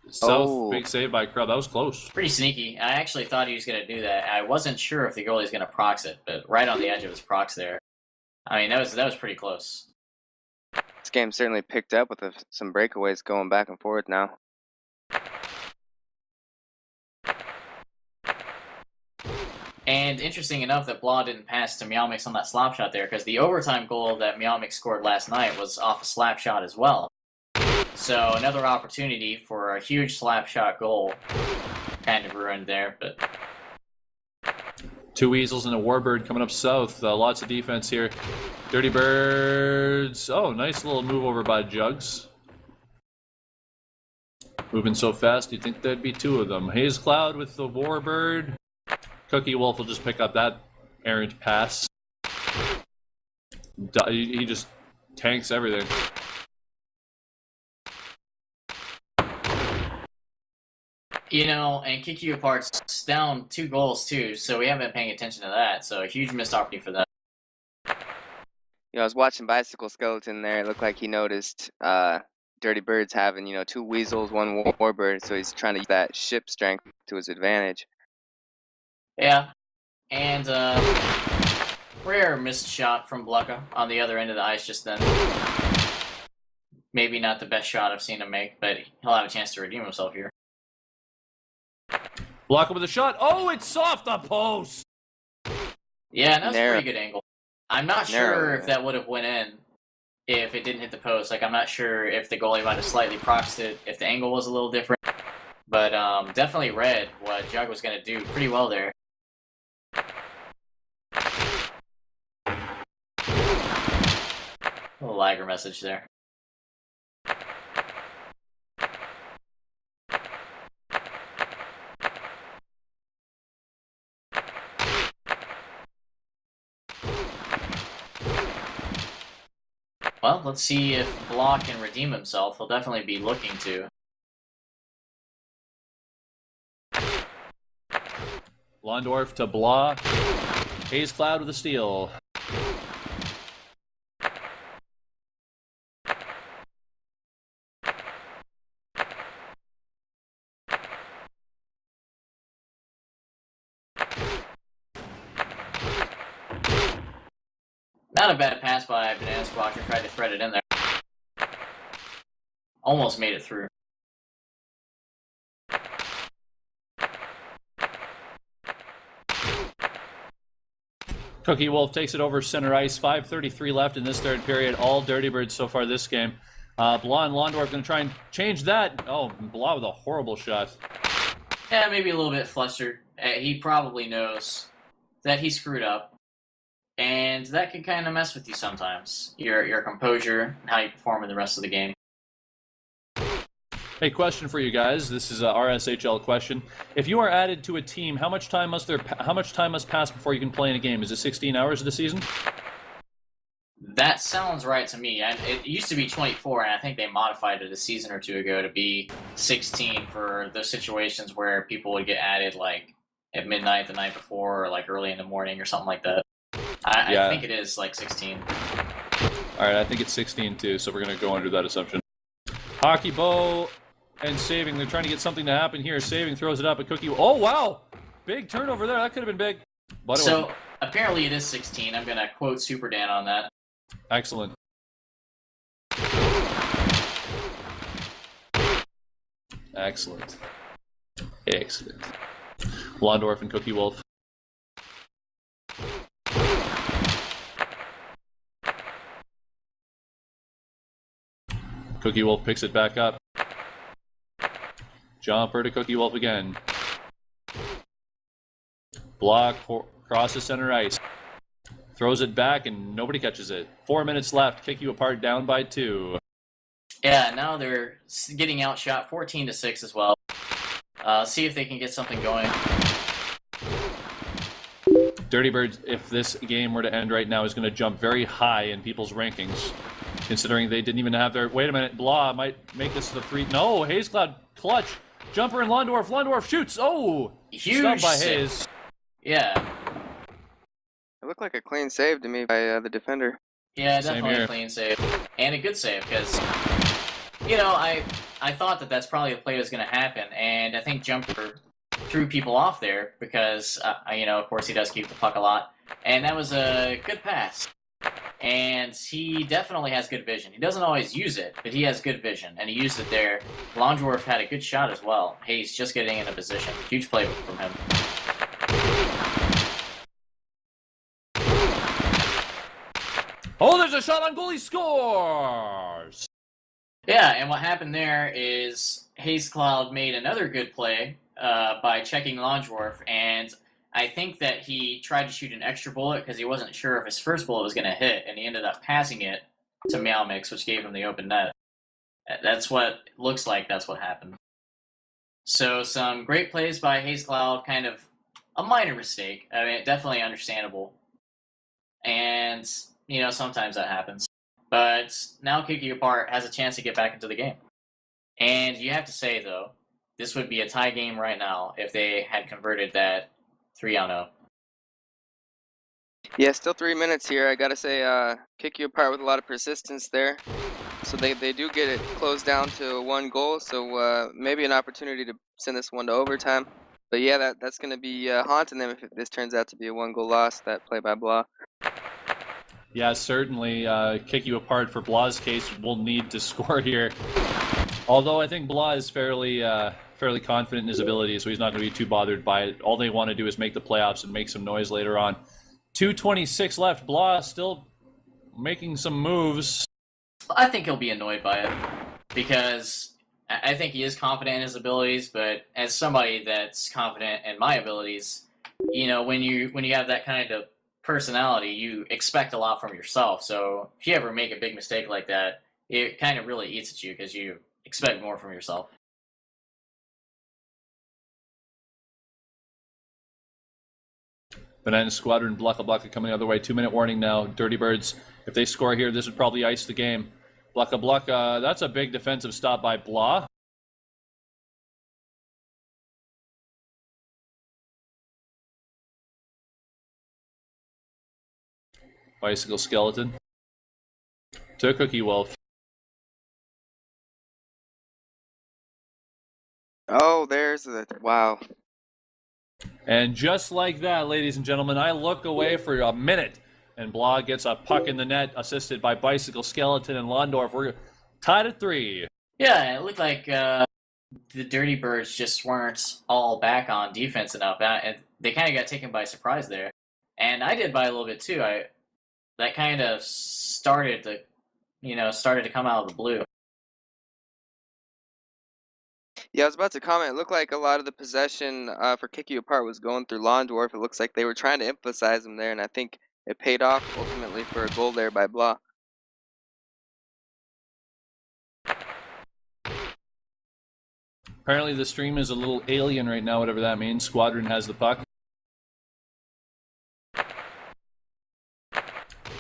South, big save by Krell. That was close. Pretty sneaky. I actually thought he was going to do that. I wasn't sure if the goalie was going to prox it, but right on the edge of his prox there. I mean, that was pretty close. This game certainly picked up with some breakaways going back and forth now. And interesting enough that Blah didn't pass to Meow Mix on that slap shot there, because the overtime goal that Meow Mix scored last night was off a slap shot as well. So another opportunity for a huge slap shot goal. Kind of ruined there, but... Two Weasels and a Warbird coming up south. Lots of defense here. Dirty Birds. Oh, nice little move over by Jugs. Moving so fast, you'd think there'd be two of them. Haze Cloud with the Warbird. Cookie Wolf will just pick up that errant pass. He just tanks everything. You know, and Kick You Apart's down 2 goals too, so we haven't been paying attention to that. So a huge missed opportunity for them. You know, I was watching Bicycle Skeleton there. It looked like he noticed Dirty Bird's having, 2 Weasels, 1 Warbird, so he's trying to use that ship strength to his advantage. Yeah, and rare missed shot from Blucka on the other end of the ice just then. Maybe not the best shot I've seen him make, but he'll have a chance to redeem himself here. Blucka with a shot. Oh, it's off the post! Yeah, and that's a pretty good angle. I'm not sure if that would have went in if it didn't hit the post. Like, I'm not sure if the goalie might have slightly proxed it, if the angle was a little different. But definitely read what Jug was going to do pretty well there. A little lagger message there. Well, let's see if Blah can redeem himself. He'll definitely be looking to. Londorf to Blah. Haze Cloud with a steal. Not a bad pass by Banana Squawker. Tried to thread it in there. Almost made it through. Cookie Wolf takes it over center ice. 5:33 left in this third period. All Dirty Birds so far this game. Blah and Londorf going to try and change that. Oh, Blah with a horrible shot. Yeah, maybe a little bit flustered. He probably knows that he screwed up. And that can kind of mess with you sometimes. Your composure and how you perform in the rest of the game. Hey, question for you guys. This is a RSHL question. If you are added to a team, how much time must pass before you can play in a game? Is it 16 hours of the season? That sounds right to me. It used to be 24, and I think they modified it a season or two ago to be 16 for those situations where people would get added like at midnight the night before or like early in the morning or something like that. I think it is like 16. All right, I think it's 16 too, so we're going to go under that assumption. Hockey Bow and Saving. They're trying to get something to happen here. Saving throws it up at Cookie. Oh, wow. Big turnover there. That could have been big. But so apparently it is 16. I'm going to quote Super Dan on that. Excellent. Excellent. Excellent. Blondorf and Cookie Wolf. Cookie Wolf picks it back up. Jumper to Cookie Wolf again. Block, crosses center ice. Throws it back and nobody catches it. 4 minutes left. Kick you apart, down by 2. Yeah, now they're getting outshot 14-6 as well. See if they can get something going. Dirty Birds, if this game were to end right now, is going to jump very high in people's rankings, considering they didn't even have their... Wait a minute, Blah might make this the free... No, Hayes Cloud, clutch. Jumper and Londorf. Londorf shoots. Oh, huge stopped by save. Hayes. Yeah. It looked like a clean save to me by the defender. Yeah, Same definitely here. a clean save. And a good save, because, you know, I thought that that's probably the play that was going to happen, and I think Jumper threw people off there because, you know, of course he does keep the puck a lot. And that was a good pass. And he definitely has good vision. He doesn't always use it, but he has good vision, and he used it there. Longdorf had a good shot as well. Hayes just getting in a position. Huge play from him. Oh, there's a shot on goal. He scores! Yeah, and what happened there is Hayes Cloud made another good play by checking Longdorf, and I think that he tried to shoot an extra bullet because he wasn't sure if his first bullet was going to hit, and he ended up passing it to Meow Mix, which gave him the open net. That's what looks like that's what happened. So some great plays by Hayes Cloud, kind of a minor mistake. I mean, definitely understandable. And, you know, sometimes that happens. But now Kick You Apart has a chance to get back into the game. And you have to say, though, this would be a tie game right now if they had converted that 3-0. Yeah, still 3 minutes here. I gotta say, Kick You Apart with a lot of persistence there. So they do get it closed down to 1 goal, so maybe an opportunity to send this one to overtime. But yeah, that's going to be haunting them if this turns out to be a 1-goal loss, that play by Blah. Yeah, certainly. Kick You Apart for Blah's case will need to score here. Although I think Blah is fairly confident in his abilities, so he's not going to be too bothered by it. All they want to do is make the playoffs and make some noise later on. 2:26 left. Blah still making some moves. I think he'll be annoyed by it because I think he is confident in his abilities, but as somebody that's confident in my abilities, you know, when you have that kind of personality, you expect a lot from yourself. So if you ever make a big mistake like that, it kind of really eats at you because you expect more from yourself. Banana Squadron, Blucka Blucka coming the other way. 2-minute warning now. Dirty Birds, if they score here, this would probably ice the game. Blucka Blucka, that's a big defensive stop by Blah. Bicycle Skeleton. To Cookie Wolf. Oh, there's the... Wow. And just like that, ladies and gentlemen, I look away for a minute, and Blah gets a puck in the net, assisted by Bicycle Skeleton and Londorf. We're tied at 3. Yeah, it looked like the Dirty Birds just weren't all back on defense enough. And they kind of got taken by surprise there. And I did by a little bit too. That kind of started to come out of the blue. Yeah, I was about to comment. It looked like a lot of the possession for Kick You Apart was going through Londorf. It looks like they were trying to emphasize him there, and I think it paid off ultimately for a goal there by Blah. Apparently the stream is a little alien right now, whatever that means. Squadron has the puck.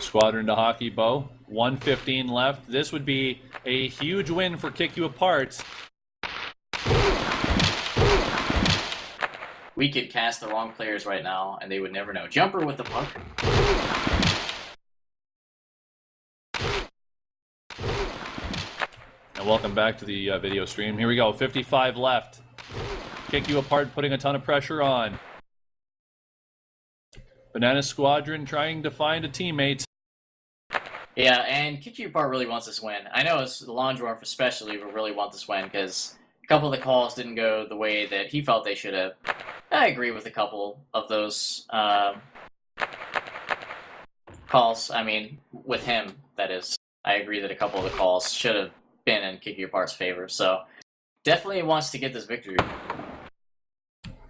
Squadron to Hockey Bow. 1:15 left. This would be a huge win for Kick You Apart. We could cast the wrong players right now, and they would never know. Jumper with the puck. And welcome back to the video stream. Here we go. 55 left. Kick You Apart putting a ton of pressure on. Banana Squadron trying to find a teammate. Yeah, and Kick You Apart really wants this win. I know it's the Londorf especially will really want this win because a couple of the calls didn't go the way that he felt they should have. I agree with a couple of those calls. I mean, with him, that is. I agree that a couple of the calls should have been in Kick Your Part's favor. So definitely wants to get this victory.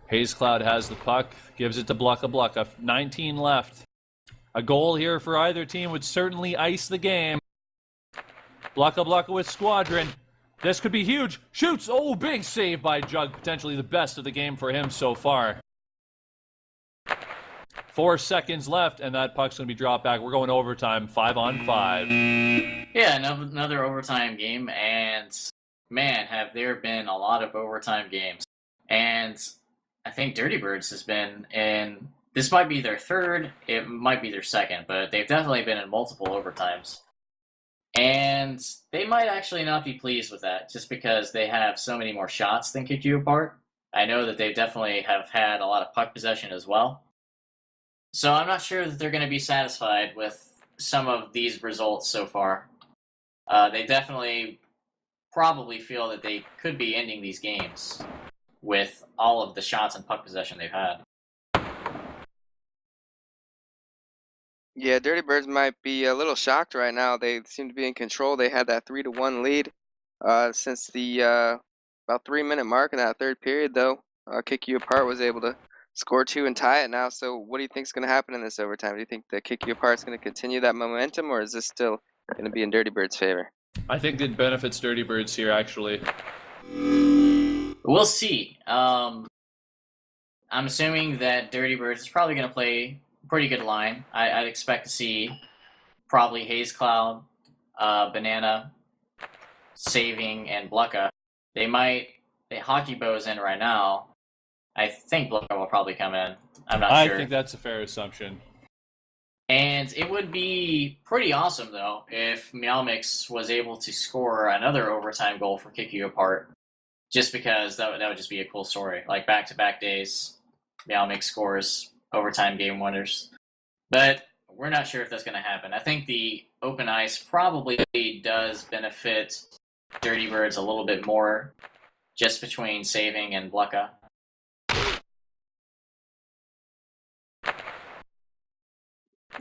Haze Cloud has the puck, gives it to Blucka. 19 left. A goal here for either team would certainly ice the game. Blucka with Squadron. This could be huge. Shoots! Oh, big save by Jug. Potentially the best of the game for him so far. 4 seconds left, and that puck's going to be dropped back. We're going overtime, 5-on-5. Yeah, another overtime game, and man, have there been a lot of overtime games. And I think Dirty Birds has been in, this might be their third, it might be their second, but they've definitely been in multiple overtimes. And they might actually not be pleased with that, just because they have so many more shots than Kick You Apart. I know that they definitely have had a lot of puck possession as well. So I'm not sure that they're going to be satisfied with some of these results so far. They definitely probably feel that they could be ending these games with all of the shots and puck possession they've had. Yeah, Dirty Birds might be a little shocked right now. They seem to be in control. They had that 3-1 lead since the about 3-minute mark in that third period, though. Kick You Apart was able to score 2 and tie it now. So what do you think is going to happen in this overtime? Do you think the Kick You Apart is going to continue that momentum, or is this still going to be in Dirty Birds' favor? I think it benefits Dirty Birds here, actually. We'll see. I'm assuming that Dirty Birds is probably going to play a pretty good line. I'd expect to see probably Haze Cloud, Banana, Saving, and Blucka. They Hockey Bow's in right now. I think Blucka will probably come in. I'm not sure. I think that's a fair assumption. And it would be pretty awesome, though, if Meowmix was able to score another overtime goal for Kick You Apart. Just because that would just be a cool story. Like back-to-back days, Meowmix scores overtime game winners. But we're not sure if that's going to happen. I think the open ice probably does benefit Dirty Birds a little bit more, just between Saving and Blucka.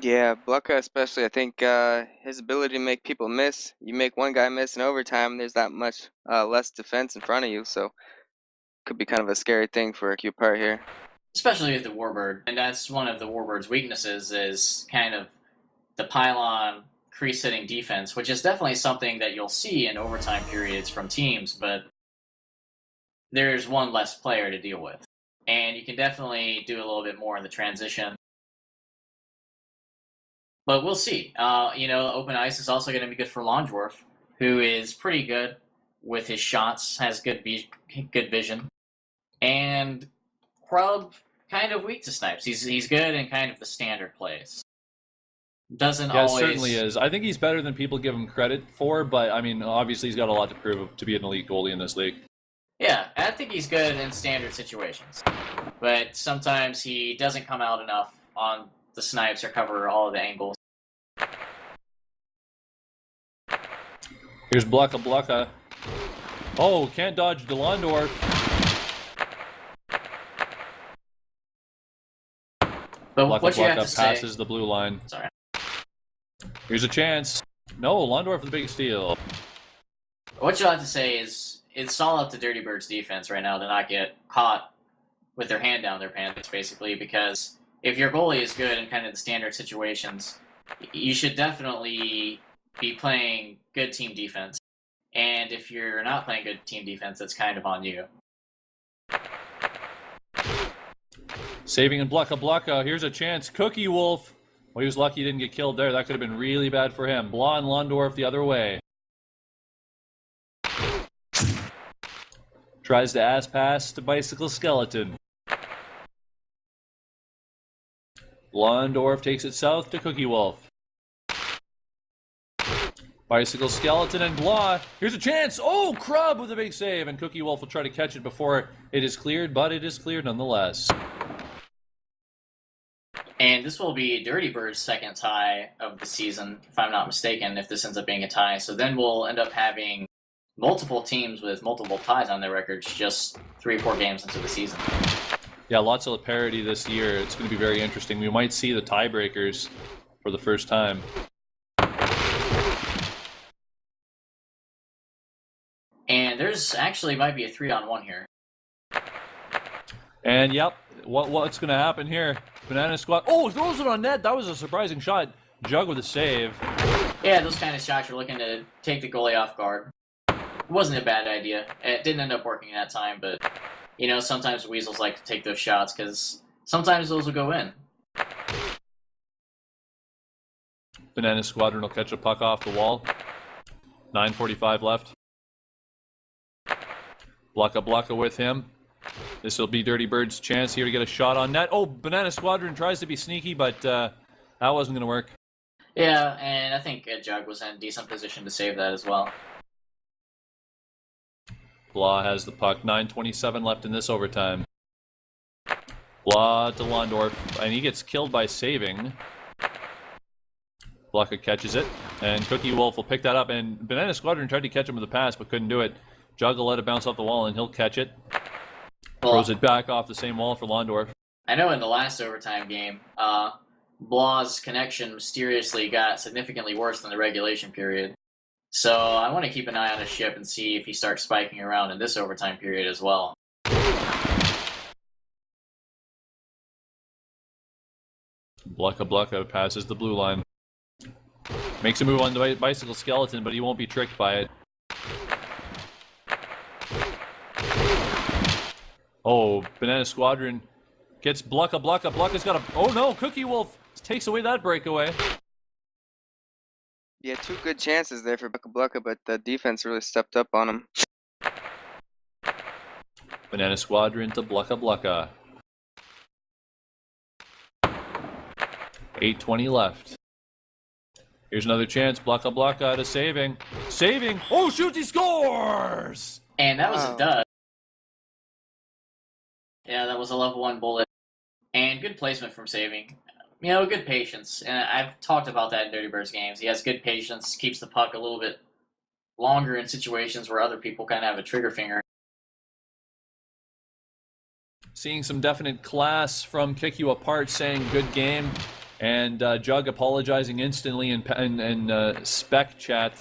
Yeah, Blucka especially, I think his ability to make people miss. You make one guy miss in overtime, there's that much less defense in front of you, so could be kind of a scary thing for a Q part here. Especially with the Warbird, and that's one of the Warbird's weaknesses is kind of the pylon crease-hitting defense, which is definitely something that you'll see in overtime periods from teams, but there's one less player to deal with. And you can definitely do a little bit more in the transition. But we'll see. Open ice is also going to be good for Lawn Dwarf, who is pretty good with his shots, has good vision. And Krub, kind of weak to snipes. He's good in kind of the standard plays. Doesn't always... certainly is. I think he's better than people give him credit for, but, I mean, obviously he's got a lot to prove to be an elite goalie in this league. Yeah, I think he's good in standard situations. But sometimes he doesn't come out enough on the snipes or cover all of the angles. Here's Blucka. Oh, can't dodge Delondorf. But what you have to passes say... the blue line. Sorry. Here's a chance. No, Londorf with a big steal. What you'll have to say is it's all up to Dirty Bird's defense right now to not get caught with their hand down their pants, basically, because if your goalie is good in kind of the standard situations, you should definitely be playing good team defense. And if you're not playing good team defense, that's kind of on you. Saving and Blucka. Here's a chance. Cookie Wolf. Well, he was lucky he didn't get killed there. That could have been really bad for him. Blah and Londorf the other way. Tries to ass pass to Bicycle Skeleton. Londorf takes it south to Cookie Wolf. Bicycle Skeleton and Blah. Here's a chance. Oh, Krub with a big save. And Cookie Wolf will try to catch it before it is cleared, but it is cleared nonetheless. And this will be Dirty Bird's second tie of the season, if I'm not mistaken, if this ends up being a tie. So then we'll end up having multiple teams with multiple ties on their records just 3 or 4 games into the season. Yeah, lots of parity this year. It's going to be very interesting. We might see the tiebreakers for the first time. And there's actually might be a 3-on-1 here. And yep, what's going to happen here? Banana Squad. Oh, throws it on net. That was a surprising shot. Jug with a save. Yeah, those kind of shots are looking to take the goalie off guard. It wasn't a bad idea. It didn't end up working that time, but you know, sometimes Weasels like to take those shots because sometimes those will go in. Banana Squadron will catch a puck off the wall. 9:45 left. Blocka with him. This will be Dirty Bird's chance here to get a shot on net. Oh, Banana Squadron tries to be sneaky, but that wasn't going to work. Yeah, and I think Jug was in a decent position to save that as well. Blah has the puck. 9:27 left in this overtime. Blah to Londorf, and he gets killed by saving. Blocka catches it, and Cookie Wolf will pick that up, and Banana Squadron tried to catch him with a pass, but couldn't do it. Jug will let it bounce off the wall, and he'll catch it. Throws it back off the same wall for Londorf. I know in the last overtime game, Blah's connection mysteriously got significantly worse than the regulation period. So I want to keep an eye on his ship and see if he starts spiking around in this overtime period as well. Blocka passes the blue line. Makes a move on the bicycle skeleton, but he won't be tricked by it. Oh, Banana Squadron gets Blocka. Blocka's got a... Oh no, Cookie Wolf takes away that breakaway. Yeah, 2 good chances there for Blocka, but the defense really stepped up on him. Banana Squadron to Blocka. 8:20 left. Here's another chance. Blocka to saving. Oh, shoot, he scores! And that was a dud. Yeah, that was a level 1 bullet. And good placement from saving. You know, good patience. And I've talked about that in Dirty Birds games. He has good patience, keeps the puck a little bit longer in situations where other people kind of have a trigger finger. Seeing some definite class from Kick You Apart saying good game. And Jug apologizing instantly in spec chat.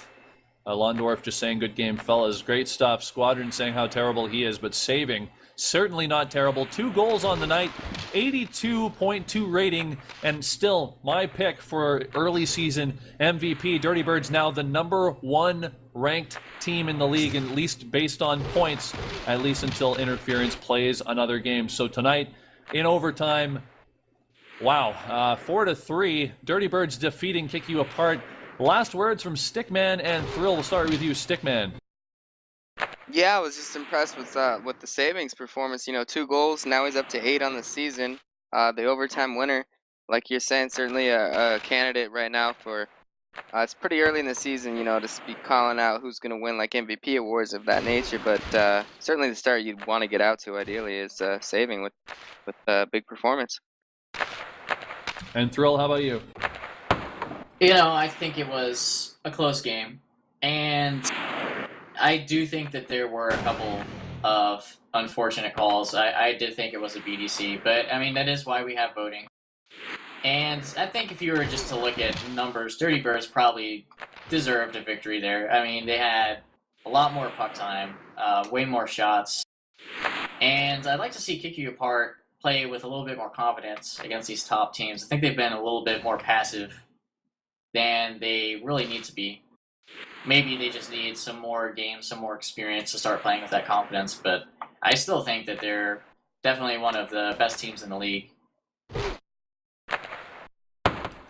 Londorf just saying good game, fellas. Great stuff. Squadron saying how terrible he is, but saving. Certainly not terrible. 2 goals on the night, 82.2 rating, and still my pick for early season MVP. Dirty Birds now the #1 ranked team in the league, at least based on points, at least until Interference plays another game. So tonight, in overtime, wow, 4-3, Dirty Birds defeating Kick You Apart. Last words from Stickman and Thrill. We'll start with you, Stickman. Yeah, I was just impressed with the savings performance. You know, 2 goals. Now he's up to 8 on the season. The overtime winner, like you're saying, certainly a candidate right now for. It's pretty early in the season, you know, to be calling out who's going to win like MVP awards of that nature. But certainly the start you'd want to get out to ideally is saving with a big performance. And Thrill, how about you? You know, I think it was a close game. And I do think that there were a couple of unfortunate calls. I did think it was a BDC, but I mean, that is why we have voting. And I think if you were just to look at numbers, Dirty Birds probably deserved a victory there. I mean, they had a lot more puck time, way more shots. And I'd like to see Kick You Apart play with a little bit more confidence against these top teams. I think they've been a little bit more passive than they really need to be. Maybe they just need some more games, some more experience to start playing with that confidence, but I still think that they're definitely one of the best teams in the league.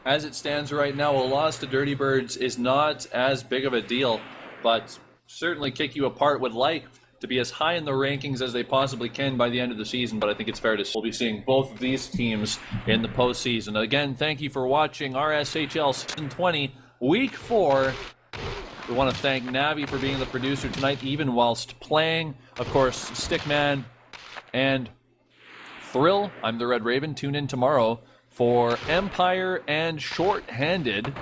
As it stands right now, a loss to Dirty Birds is not as big of a deal, but certainly Kick You Apart would like to be as high in the rankings as they possibly can by the end of the season, but I think it's fair to say we'll be seeing both of these teams in the postseason. Again, thank you for watching RSHL Season 20, Week 4. We want to thank Navi for being the producer tonight, even whilst playing. Of course, Stickman and Thrill. I'm the Red Raven. Tune in tomorrow for Empire and Short-Handed.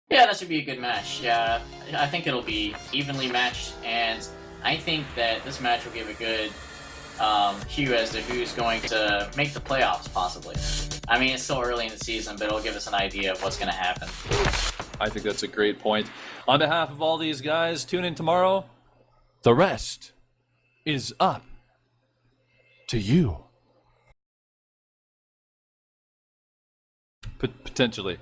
Yeah, that should be a good match. Yeah, I think it'll be evenly matched, and I think that this match will give a good hue as to who's going to make the playoffs, possibly. I mean, it's still early in the season, but it'll give us an idea of what's going to happen. I think that's a great point. On behalf of all these guys, tune in tomorrow. The rest is up to you. Potentially.